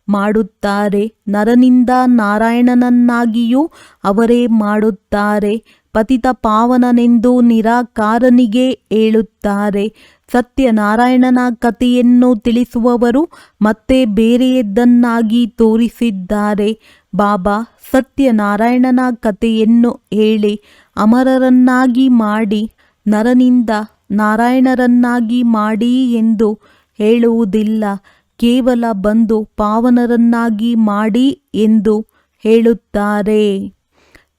ಮಾಡುತ್ತಾರೆ. ನರನಿಂದ ನಾರಾಯಣನನ್ನಾಗಿಯೂ ಅವರೇ ಮಾಡುತ್ತಾರೆ. ಪತಿತ ಪಾವನನೆಂದು ನಿರಾಕಾರನಿಗೆ ಹೇಳುತ್ತಾರೆ. ಸತ್ಯನಾರಾಯಣನ ಕಥೆಯನ್ನು ತಿಳಿಸುವವರು ಮತ್ತೆ ಬೇರೆಯದನ್ನಾಗಿ ತೋರಿಸಿದ್ದಾರೆ. ಬಾಬಾ ಸತ್ಯನಾರಾಯಣನ ಕಥೆಯನ್ನು ಹೇಳಿ ಅಮರರನ್ನಾಗಿ ಮಾಡಿ, ನರನಿಂದ ನಾರಾಯಣರನ್ನಾಗಿ ಮಾಡಿ ಎಂದು ಹೇಳುವುದಿಲ್ಲ. ಕೇವಲ ಬಂದು ಪಾವನರನ್ನಾಗಿ ಮಾಡಿ ಎಂದು ಹೇಳುತ್ತಾರೆ.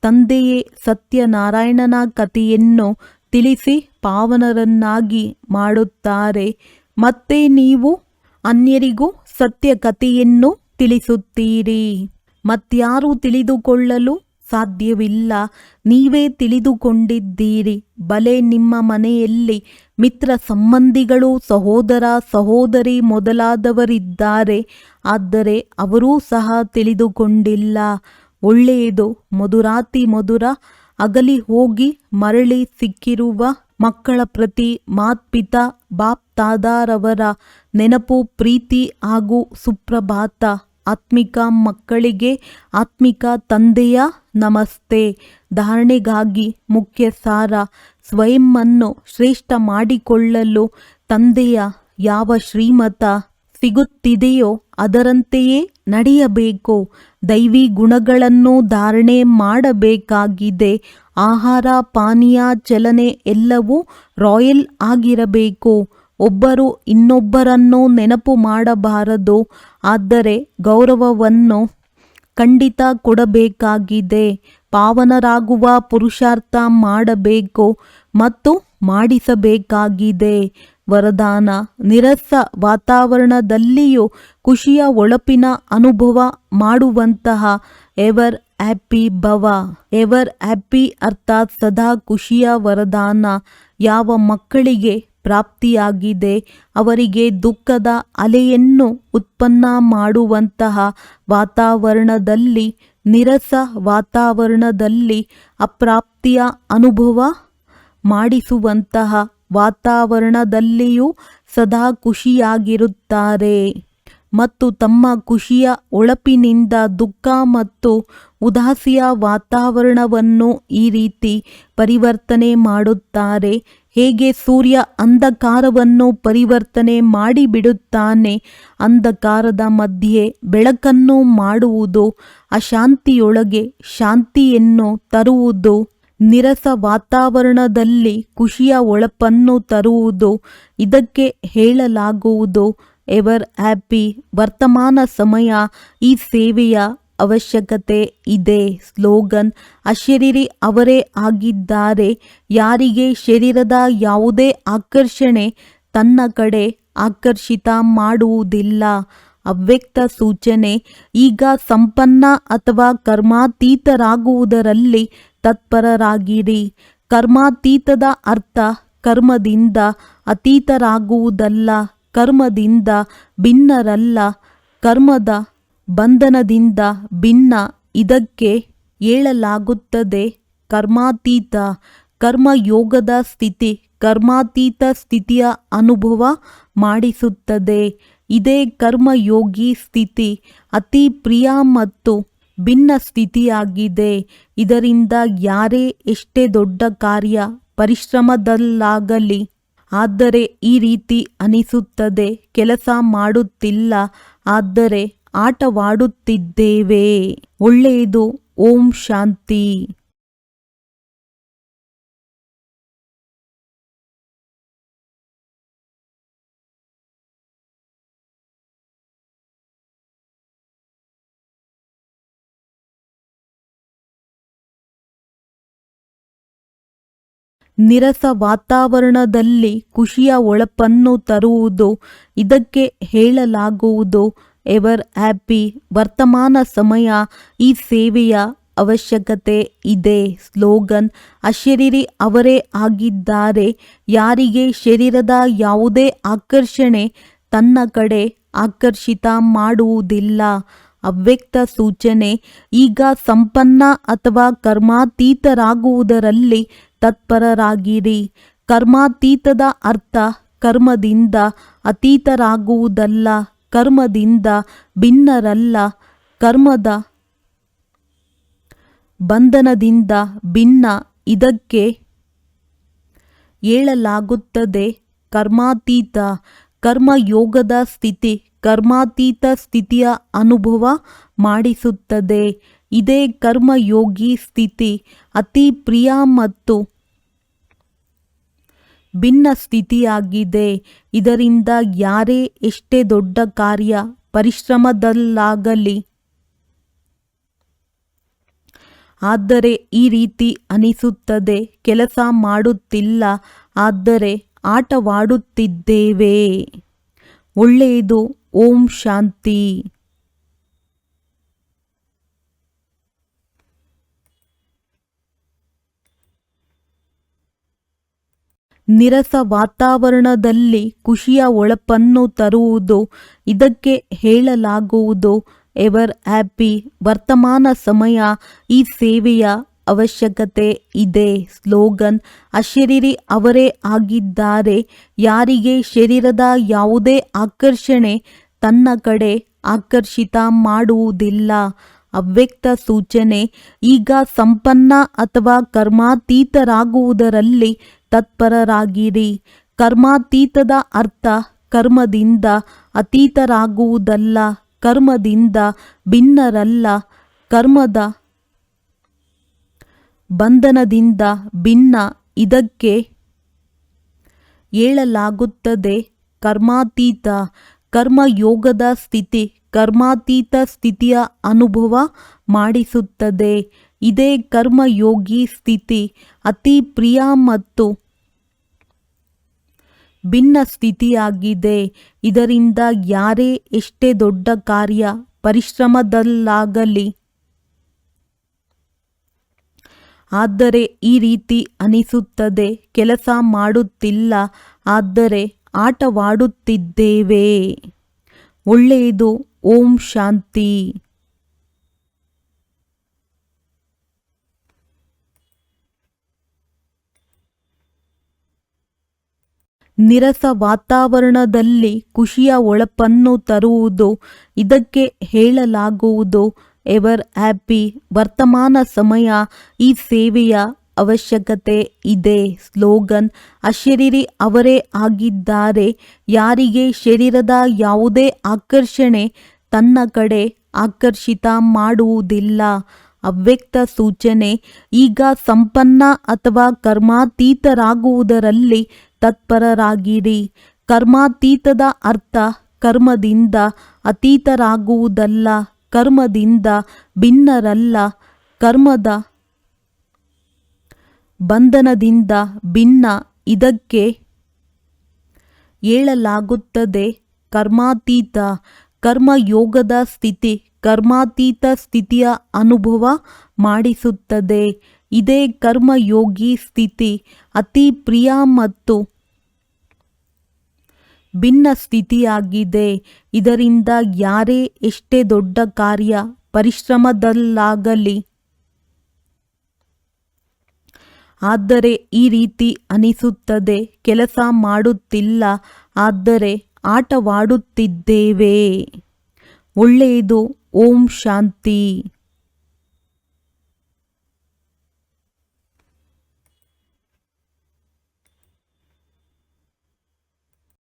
ತಂದೆಯೇ ಸತ್ಯನಾರಾಯಣನ ಕಥೆಯನ್ನು ತಿಳಿಸಿ ಪಾವನರನ್ನಾಗಿ ಮಾಡುತ್ತಾರೆ. ಮತ್ತೆ ನೀವು ಅನ್ಯರಿಗೂ ಸತ್ಯ ಕಥೆಯನ್ನು ತಿಳಿಸುತ್ತೀರಿ. ಮತ್ಯಾರೂ ತಿಳಿದುಕೊಳ್ಳಲು ಸಾಧ್ಯವಿಲ್ಲ. ನೀವೇ ತಿಳಿದುಕೊಂಡಿದ್ದೀರಿ. ಬಲೆ ನಿಮ್ಮ ಮನೆಯಲ್ಲಿ ಮಿತ್ರ ಸಂಬಂಧಿಗಳು, ಸಹೋದರ ಸಹೋದರಿ ಮೊದಲಾದವರಿದ್ದಾರೆ. ಆದರೆ ಅವರೂ ಸಹ ತಿಳಿದುಕೊಂಡಿಲ್ಲ. ಒಳ್ಳೆಯದು, ಮಧುರಾತಿ ಮಧುರ ಅಗಲಿ ಹೋಗಿ ಮರಳಿ ಸಿಕ್ಕಿರುವ ಮಕ್ಕಳ ಪ್ರತಿ ಮಾತ್ಪಿತಾ ಬಾಪ್ ತಾದಾರವರ ನೆನಪು, ಪ್ರೀತಿ ಹಾಗೂ ಸುಪ್ರಭಾತ. ಆತ್ಮಿಕ ಮಕ್ಕಳಿಗೆ ಆತ್ಮಿಕ ತಂದೆಯ ನಮಸ್ತೆ. ಧಾರಣೆಗಾಗಿ ಮುಖ್ಯ ಸಾರ. ಸ್ವಯಂವನ್ನು ಶ್ರೇಷ್ಠ ಮಾಡಿಕೊಳ್ಳಲು ತಂದೆಯ ಯಾವ ಶ್ರೀಮತ ಸಿಗುತ್ತಿದೆಯೋ ಅದರಂತೆಯೇ ನಡೆಯಬೇಕು. ದೈವಿ ಗುಣಗಳನ್ನು ಧಾರಣೆ ಮಾಡಬೇಕಾಗಿದೆ. ಆಹಾರ, ಪಾನೀಯ, ಚಲನೆ ಎಲ್ಲವೂ ರಾಯಲ್ ಆಗಿರಬೇಕು. ಒಬ್ಬರು ಇನ್ನೊಬ್ಬರನ್ನು ನೆನಪು ಮಾಡಬಾರದು. ಆದರೆ ಗೌರವವನ್ನು ಖಂಡಿತ ಕೊಡಬೇಕಾಗಿದೆ. ಪಾವನರಾಗುವ ಪುರುಷಾರ್ಥ ಮಾಡಬೇಕು ಮತ್ತು ಮಾಡಿಸಬೇಕಾಗಿದೆ. ವರದಾನ: ನಿರಸ ವಾತಾವರಣದಲ್ಲಿಯೂ ಖುಷಿಯ ಹೊಳಪಿನ ಅನುಭವ ಮಾಡುವಂತಹ ಎವರ್ ಹ್ಯಾಪಿ ಭವ. ಎವರ್ ಹ್ಯಾಪಿ ಅರ್ಥಾತ್ ಸದಾ ಖುಷಿಯ ವರದಾನ ಯಾವ ಮಕ್ಕಳಿಗೆ ಪ್ರಾಪ್ತಿಯಾಗಿದೆ ಅವರಿಗೆ ದುಃಖದ ಅಲೆಯನ್ನು ಉತ್ಪನ್ನ ಮಾಡುವಂತಹ ವಾತಾವರಣದಲ್ಲಿ, ನಿರಸ ವಾತಾವರಣದಲ್ಲಿ, ಅಪ್ರಾಪ್ತಿಯ ಅನುಭವ ಮಾಡಿಸುವಂತಹ ವಾತಾವರಣದಲ್ಲಿಯೂ ಸದಾ ಖುಷಿಯಾಗಿರುತ್ತಾರೆ. ಮತ್ತು ತಮ್ಮ ಖುಷಿಯ ಒಳಪಿನಿಂದ ದುಃಖ ಮತ್ತು ಉದಾಸಿಯ ವಾತಾವರಣವನ್ನು ಈ ರೀತಿ ಪರಿವರ್ತನೆ ಮಾಡುತ್ತಾರೆ. ಹೇಗೆ ಸೂರ್ಯ ಅಂಧಕಾರವನ್ನು ಪರಿವರ್ತನೆ ಮಾಡಿಬಿಡುತ್ತಾನೆ, ಅಂಧಕಾರದ ಮಧ್ಯೆ ಬೆಳಕನ್ನು ಮಾಡುವುದು, ಅಶಾಂತಿಯೊಳಗೆ ಶಾಂತಿಯನ್ನು ತರುವುದು, ನಿರಸ ವಾತಾವರಣದಲ್ಲಿ ಖುಷಿಯ ಒಳಪನ್ನು ತರುವುದು, ಇದಕ್ಕೆ ಹೇಳಲಾಗುವುದು ಎವರ್ ಹ್ಯಾಪಿ. ವರ್ತಮಾನ ಸಮಯ ಈ ಸೇವೆಯ ಅವಶ್ಯಕತೆ ಇದೆ. ಸ್ಲೋಗನ್: ಅಶರೀರಿ ಅವರೇ ಆಗಿದ್ದಾರೆ. ಯಾರಿಗೆ ಶರೀರದ ಯಾವುದೇ ಆಕರ್ಷಣೆ ತನ್ನ ಕಡೆ ಆಕರ್ಷಿತ ಮಾಡುವುದಿಲ್ಲ. ಅವ್ಯಕ್ತ ಸೂಚನೆ: ಈಗ ಸಂಪನ್ನ ಅಥವಾ ಕರ್ಮಾತೀತರಾಗುವುದರಲ್ಲಿ ತತ್ಪರರಾಗಿರಿ. ಕರ್ಮಾತೀತದ ಅರ್ಥ ಕರ್ಮದಿಂದ ಅತೀತರಾಗುವುದಲ್ಲ, ಕರ್ಮದಿಂದ ಭಿನ್ನರಲ್ಲ, ಕರ್ಮದ ಬಂಧನದಿಂದ ಭಿನ್ನ. ಇದಕ್ಕೆ ಹೇಳಲಾಗುತ್ತದೆ ಕರ್ಮಾತೀತ. ಕರ್ಮಯೋಗದ ಸ್ಥಿತಿ ಕರ್ಮಾತೀತ ಸ್ಥಿತಿಯ ಅನುಭವ ಮಾಡಿಸುತ್ತದೆ. ಇದೇ ಕರ್ಮಯೋಗಿ ಸ್ಥಿತಿ ಅತಿ ಪ್ರಿಯ ಮತ್ತು ಭಿನ್ನ ಸ್ಥಿತಿಯಾಗಿದೆ. ಇದರಿಂದ ಯಾರೇ ಎಷ್ಟೇ ದೊಡ್ಡ ಕಾರ್ಯ ಪರಿಶ್ರಮದಲ್ಲಾಗಲಿ, ಆದರೆ ಈ ರೀತಿ ಅನಿಸುತ್ತದೆ, ಕೆಲಸ ಮಾಡುತ್ತಿಲ್ಲ, ಆದರೆ ಆಟವಾಡುತ್ತಿದ್ದೇವೆ. ಒಳ್ಳೆಯದು. ಓಂ ಶಾಂತಿ. ನಿರಸ ವಾತಾವರಣದಲ್ಲಿ ಖುಷಿಯ ಒಳಪನ್ನು ತರುವುದು, ಇದಕ್ಕೆ ಹೇಳಲಾಗುವುದು ಎವರ್ ಹ್ಯಾಪಿ. ವರ್ತಮಾನ ಸಮಯ ಈ ಸೇವೆಯ ಅವಶ್ಯಕತೆ ಇದೆ. ಸ್ಲೋಗನ್: ಅಶರೀರಿ ಅವರೇ ಆಗಿದ್ದಾರೆ. ಯಾರಿಗೆ ಶರೀರದ ಯಾವುದೇ ಆಕರ್ಷಣೆ ತನ್ನ ಕಡೆ ಆಕರ್ಷಿತ ಮಾಡುವುದಿಲ್ಲ. ಅವ್ಯಕ್ತ ಸೂಚನೆ: ಈಗ ಸಂಪನ್ನ ಅಥವಾ ಕರ್ಮಾತೀತರಾಗುವುದರಲ್ಲಿ ತತ್ಪರರಾಗಿರಿ. ಕರ್ಮಾತೀತದ ಅರ್ಥ ಕರ್ಮದಿಂದ ಅತೀತರಾಗುವುದಲ್ಲ, ಕರ್ಮದಿಂದ ಭಿನ್ನರಲ್ಲ, ಕರ್ಮದ ಬಂಧನದಿಂದ ಭಿನ್ನ. ಇದಕ್ಕೆ ಹೇಳಲಾಗುತ್ತದೆ ಕರ್ಮಾತೀತ. ಕರ್ಮಯೋಗದ ಸ್ಥಿತಿ ಕರ್ಮಾತೀತ ಸ್ಥಿತಿಯ ಅನುಭವ ಮಾಡಿಸುತ್ತದೆ. ಇದೇ ಕರ್ಮಯೋಗಿ ಸ್ಥಿತಿ ಅತಿ ಪ್ರಿಯ ಮತ್ತು ಭಿನ್ನ ಸ್ಥಿತಿಯಾಗಿದೆ. ಇದರಿಂದ ಯಾರೇ ಎಷ್ಟೇ ದೊಡ್ಡ ಕಾರ್ಯ ಪರಿಶ್ರಮದಲ್ಲಾಗಲಿ, ಆದರೆ ಈ ರೀತಿ ಅನಿಸುತ್ತದೆ, ಕೆಲಸ ಮಾಡುತ್ತಿಲ್ಲ, ಆದರೆ ಆಟವಾಡುತ್ತಿದ್ದೇವೆ. ಒಳ್ಳೆಯದು. ಓಂ ಶಾಂತಿ. ನಿರಸ ವಾತಾವರಣದಲ್ಲಿ ಖುಷಿಯ ಒಳಪನ್ನು ತರುವುದು, ಇದಕ್ಕೆ ಹೇಳಲಾಗುವುದು ಎವರ್ ಹ್ಯಾಪಿ. ವರ್ತಮಾನ ಸಮಯ ಈ ಸೇವೆಯ ಅವಶ್ಯಕತೆ ಇದೆ. ಸ್ಲೋಗನ್: ಅಶರೀರಿ ಅವರೇ ಆಗಿದ್ದಾರೆ. ಯಾರಿಗೆ ಶರೀರದ ಯಾವುದೇ ಆಕರ್ಷಣೆ ತನ್ನ ಕಡೆ ಆಕರ್ಷಿತ ಮಾಡುವುದಿಲ್ಲ. ಅವ್ಯಕ್ತ ಸೂಚನೆ: ಈಗ ಸಂಪನ್ನ ಅಥವಾ ಕರ್ಮಾತೀತರಾಗುವುದರಲ್ಲಿ ತತ್ಪರರಾಗಿರಿ. ಕರ್ಮಾತೀತದ ಅರ್ಥ ಕರ್ಮದಿಂದ ಅತೀತರಾಗುವುದಲ್ಲ, ಕರ್ಮದಿಂದ ಭಿನ್ನರಲ್ಲ, ಕರ್ಮದ ಬಂಧನದಿಂದ ಭಿನ್ನ. ಇದಕ್ಕೆ ಹೇಳಲಾಗುತ್ತದೆ ಕರ್ಮಾತೀತ. ಕರ್ಮಯೋಗದ ಸ್ಥಿತಿ ಕರ್ಮಾತೀತ ಸ್ಥಿತಿಯ ಅನುಭವ ಮಾಡಿಸುತ್ತದೆ. ಇದೇ ಕರ್ಮಯೋಗಿ ಸ್ಥಿತಿ ಅತಿ ಪ್ರಿಯ ಮತ್ತು ಭಿನ್ನ ಸ್ಥಿತಿಯಾಗಿದೆ. ಇದರಿಂದ ಯಾರೇ ಎಷ್ಟೇ ದೊಡ್ಡ ಕಾರ್ಯ ಪರಿಶ್ರಮದಲ್ಲಾಗಲಿ, ಆದರೆ ಈ ರೀತಿ ಅನಿಸುತ್ತದೆ, ಕೆಲಸ ಮಾಡುತ್ತಿಲ್ಲ, ಆದರೆ ಆಟವಾಡುತ್ತಿದ್ದೇವೆ. ಒಳ್ಳೆಯದು. ಓಂ ಶಾಂತಿ. ನಿರಸ ವಾತಾವರಣದಲ್ಲಿ ಖುಷಿಯ ಹೊಳಪನ್ನು ತರುವುದು, ಇದಕ್ಕೆ ಹೇಳಲಾಗುವುದು ಎವರ್ ಹ್ಯಾಪಿ. ವರ್ತಮಾನ ಸಮಯ ಈ ಸೇವೆಯ ಅವಶ್ಯಕತೆ ಇದೆ. ಸ್ಲೋಗನ್: ಅಶರೀರಿ ಅವರೇ ಆಗಿದ್ದಾರೆ. ಯಾರಿಗೆ ಶರೀರದ ಯಾವುದೇ ಆಕರ್ಷಣೆ ತನ್ನ ಕಡೆ ಆಕರ್ಷಿತ ಮಾಡುವುದಿಲ್ಲ. ಅವ್ಯಕ್ತ ಸೂಚನೆ: ಈಗ ಸಂಪನ್ನ ಅಥವಾ ಕರ್ಮಾತೀತರಾಗುವುದರಲ್ಲಿ ತತ್ಪರರಾಗಿರಿ. ಕರ್ಮಾತೀತದ ಅರ್ಥ ಕರ್ಮದಿಂದ ಅತೀತರಾಗುವುದಲ್ಲ, ಕರ್ಮದಿಂದ ಭಿನ್ನರಲ್ಲ, ಕರ್ಮದ ಬಂಧನದಿಂದ ಭಿನ್ನ. ಇದಕ್ಕೆ ಹೇಳಲಾಗುತ್ತದೆ ಕರ್ಮಾತೀತ. ಕರ್ಮಯೋಗದ ಸ್ಥಿತಿ ಕರ್ಮಾತೀತ ಸ್ಥಿತಿಯ ಅನುಭವ ಮಾಡಿಸುತ್ತದೆ. ಇದೇ ಕರ್ಮಯೋಗಿ ಸ್ಥಿತಿ. ಅತಿ ಪ್ರಿಯ ಮತ್ತು ಭಿನ್ನ ಸ್ಥಿತಿಯಾಗಿದೆ. ಇದರಿಂದ ಯಾರೇ ಎಷ್ಟೇ ದೊಡ್ಡ ಕಾರ್ಯ ಪರಿಶ್ರಮದಲ್ಲಾಗಲಿ ಆದರೆ ಈ ರೀತಿ ಅನಿಸುತ್ತದೆ, ಕೆಲಸ ಮಾಡುತ್ತಿಲ್ಲ, ಆದರೆ ಆಟವಾಡುತ್ತಿದ್ದೇವೆ. ಒಳ್ಳೆಯದು. ಓಂ ಶಾಂತಿ.